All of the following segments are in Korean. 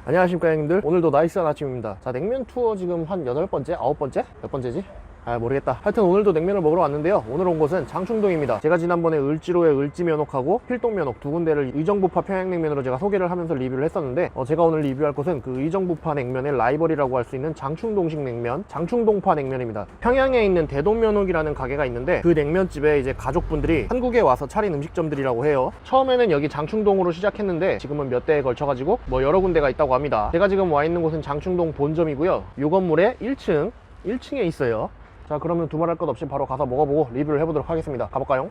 안녕하십니까 형님들, 오늘도 나이스한 아침입니다. 자, 냉면 투어 지금 한 8번째? 9번째? 몇 번째지? 모르겠다. 하여튼 오늘도 냉면을 먹으러 왔는데요, 오늘 온 곳은 장충동입니다. 제가 지난번에 을지로의 을지면옥하고 필동면옥 두 군데를 의정부파 평양냉면으로 제가 소개를 하면서 리뷰를 했었는데, 제가 오늘 리뷰할 곳은 그 의정부파 냉면의 라이벌이라고 할 수 있는 장충동식 냉면, 장충동파 냉면입니다. 평양에 있는 대동면옥이라는 가게가 있는데, 그 냉면집에 이제 가족분들이 한국에 와서 차린 음식점들이라고 해요. 처음에는 여기 장충동으로 시작했는데 지금은 몇 대에 걸쳐가지고 여러 군데가 있다고 합니다. 제가 지금 와 있는 곳은 장충동 본점이고요, 이 건물의 1층에 있어요. 자, 그러면 두말할 것 없이 바로 가서 먹어보고 리뷰를 해보도록 하겠습니다. 가볼까요?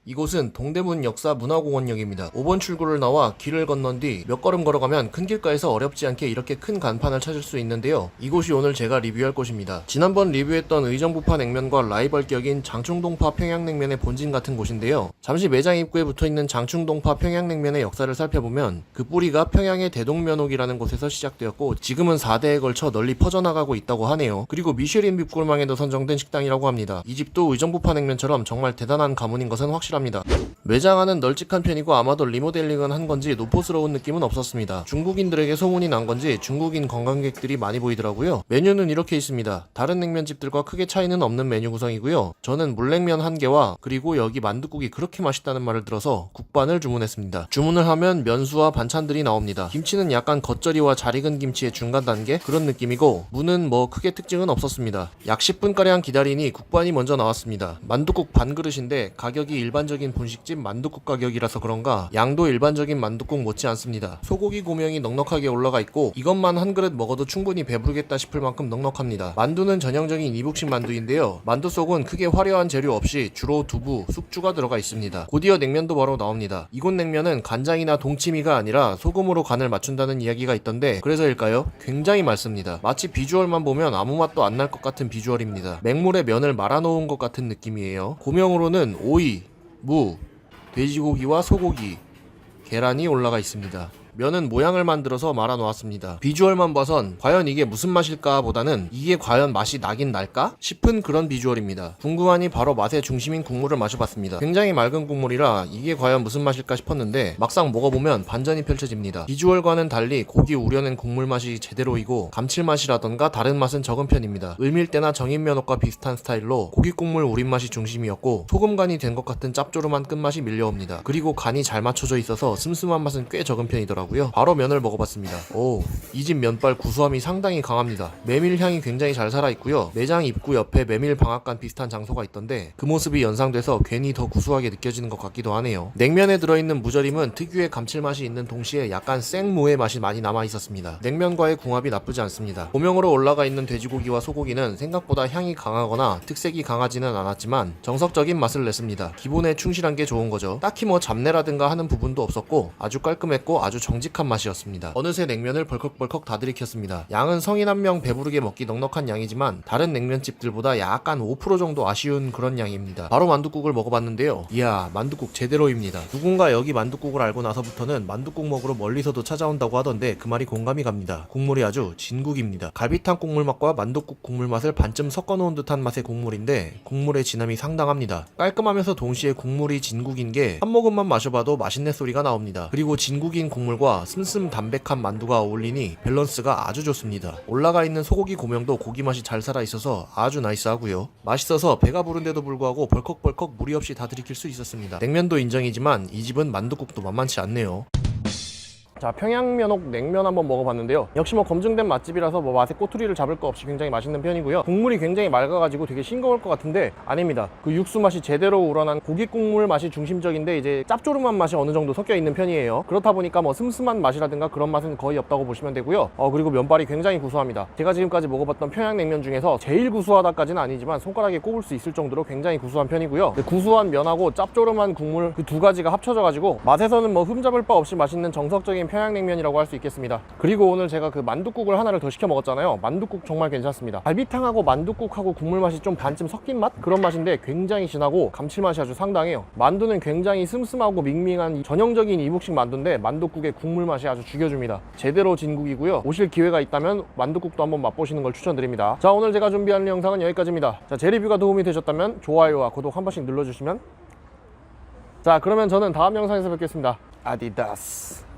이곳은 동대문 역사문화공원역입니다. 5번 출구를 나와 길을 건넌 뒤 몇 걸음 걸어가면 큰 길가에서 어렵지 않게 이렇게 큰 간판을 찾을 수 있는데요, 이곳이 오늘 제가 리뷰할 곳입니다. 지난번 리뷰했던 의정부파 냉면과 라이벌격인 장충동파 평양냉면의 본진 같은 곳인데요, 잠시 매장 입구에 붙어있는 장충동파 평양냉면의 역사를 살펴보면 그 뿌리가 평양의 대동면옥이라는 곳에서 시작되었고 지금은 4대에 걸쳐 널리 퍼져나가고 있다고 하네요. 그리고 미쉐린 빅골망에도 선정된 식당이라고 합니다. 이 집도 의정부파 냉면처럼 정말 대단한 가문인 것은 확실합니다. 매장 안은 널찍한 편이고 아마도 리모델링은 한 건지 노포스러운 느낌은 없었습니다. 중국인들에게 소문이 난 건지 중국인 관광객들이 많이 보이더라고요. 메뉴는 이렇게 있습니다. 다른 냉면집들과 크게 차이는 없는 메뉴 구성이고요, 저는 물냉면 1개와 그리고 여기 만둣국이 그렇게 맛있다는 말을 들어서 국반을 주문했습니다. 주문을 하면 면수와 반찬들이 나옵니다. 김치는 약간 겉절이와 잘 익은 김치의 중간 단계 그런 느낌이고, 무는 크게 특징은 없었습니다. 약 10분가량 기다리니 국반이 먼저 나왔습니다. 만둣국 반 그릇인데 가격이 일반적인 분식집 만둣국 가격이라서 그런가 양도 일반적인 만둣국 못지 않습니다. 소고기 고명이 넉넉하게 올라가 있고 이것만 한 그릇 먹어도 충분히 배부르겠다 싶을 만큼 넉넉합니다. 만두는 전형적인 이북식 만두인데요, 만두 속은 크게 화려한 재료 없이 주로 두부, 숙주가 들어가 있습니다. 곧이어 냉면도 바로 나옵니다. 이곳 냉면은 간장이나 동치미가 아니라 소금으로 간을 맞춘다는 이야기가 있던데 그래서일까요? 굉장히 맑습니다. 마치 비주얼만 보면 아무 맛도 안 날 것 같은 비주얼입니다. 맹물에 면을 말아놓은 것 같은 느낌이에요. 고명으로는 오이, 무, 돼지고기와 소고기, 계란이 올라가 있습니다. 면은 모양을 만들어서 말아 놓았습니다. 비주얼만 봐선 과연 이게 무슨 맛일까 보다는 이게 과연 맛이 나긴 날까 싶은 그런 비주얼입니다. 궁금하니 바로 맛의 중심인 국물을 마셔봤습니다. 굉장히 맑은 국물이라 이게 과연 무슨 맛일까 싶었는데 막상 먹어보면 반전이 펼쳐집니다. 비주얼과는 달리 고기 우려낸 국물 맛이 제대로이고 감칠맛이라던가 다른 맛은 적은 편입니다. 을밀대나 정인면옥과 비슷한 스타일로 고기 국물 우린 맛이 중심이었고 소금 간이 된 것 같은 짭조름한 끝맛이 밀려옵니다. 그리고 간이 잘 맞춰져 있어서 슴슴한 맛은 꽤 적은 편이더라고요. 바로 면을 먹어봤습니다. 이 집 면발 구수함이 상당히 강합니다. 메밀 향이 굉장히 잘 살아있고요, 매장 입구 옆에 메밀 방앗간 비슷한 장소가 있던데 그 모습이 연상돼서 괜히 더 구수하게 느껴지는 것 같기도 하네요. 냉면에 들어있는 무절임은 특유의 감칠맛이 있는 동시에 약간 생무의 맛이 많이 남아있었습니다. 냉면과의 궁합이 나쁘지 않습니다. 고명으로 올라가 있는 돼지고기와 소고기는 생각보다 향이 강하거나 특색이 강하지는 않았지만 정석적인 맛을 냈습니다. 기본에 충실한 게 좋은 거죠. 딱히 잡내라든가 하는 부분도 없었고 아주 깔끔했고 아주 정직한 맛이었습니다. 어느새 냉면을 벌컥벌컥 다 들이켰습니다. 양은 성인 한 명 배부르게 먹기 넉넉한 양이지만 다른 냉면집들보다 약간 5% 정도 아쉬운 그런 양입니다. 바로 만둣국을 먹어봤는데요, 이야, 만둣국 제대로입니다. 누군가 여기 만둣국을 알고 나서부터는 만둣국 먹으러 멀리서도 찾아온다고 하던데 그 말이 공감이 갑니다. 국물이 아주 진국입니다. 갈비탕 국물 맛과 만둣국 국물 맛을 반쯤 섞어놓은 듯한 맛의 국물인데 국물의 진함이 상당합니다. 깔끔하면서 동시에 국물이 진국인 게 한 모금만 마셔봐도 맛있네 소리가 나옵니다. 그리고 진국인 국물과 슴슴 담백한 만두가 어울리니 밸런스가 아주 좋습니다. 올라가 있는 소고기 고명도 고기 맛이 잘 살아있어서 아주 나이스하고요, 맛있어서 배가 부른데도 불구하고 벌컥벌컥 무리 없이 다 들이킬 수 있었습니다. 냉면도 인정이지만 이 집은 만둣국도 만만치 않네요. 자, 평양면옥 냉면 한번 먹어봤는데요, 역시 검증된 맛집이라서 맛의 꼬투리를 잡을 거 없이 굉장히 맛있는 편이고요, 국물이 굉장히 맑아가지고 되게 싱거울 것 같은데 아닙니다. 그 육수 맛이 제대로 우러난 고기 국물 맛이 중심적인데 이제 짭조름한 맛이 어느 정도 섞여 있는 편이에요. 그렇다 보니까 슴슴한 맛이라든가 그런 맛은 거의 없다고 보시면 되고요. 그리고 면발이 굉장히 구수합니다. 제가 지금까지 먹어봤던 평양냉면 중에서 제일 구수하다까지는 아니지만 손가락에 꼽을 수 있을 정도로 굉장히 구수한 편이고요, 구수한 면하고 짭조름한 국물 그 두 가지가 합쳐져가지고 맛에서는 흠잡을 바 없이 맛있는 정석적인 평양냉면이라고 할 수 있겠습니다. 그리고 오늘 제가 그 만둣국을 하나를 더 시켜 먹었잖아요. 만둣국 정말 괜찮습니다. 갈비탕하고 만둣국하고 국물 맛이 좀 반쯤 섞인 맛? 그런 맛인데 굉장히 진하고 감칠맛이 아주 상당해요. 만두는 굉장히 슴슴하고 밍밍한 전형적인 이북식 만두인데 만둣국의 국물 맛이 아주 죽여줍니다. 제대로 진국이고요, 오실 기회가 있다면 만둣국도 한번 맛보시는 걸 추천드립니다. 자, 오늘 제가 준비한 영상은 여기까지입니다. 자, 제 리뷰가 도움이 되셨다면 좋아요와 구독 한 번씩 눌러주시면, 자, 그러면 저는 다음 영상에서 뵙겠습니다. 아디다스.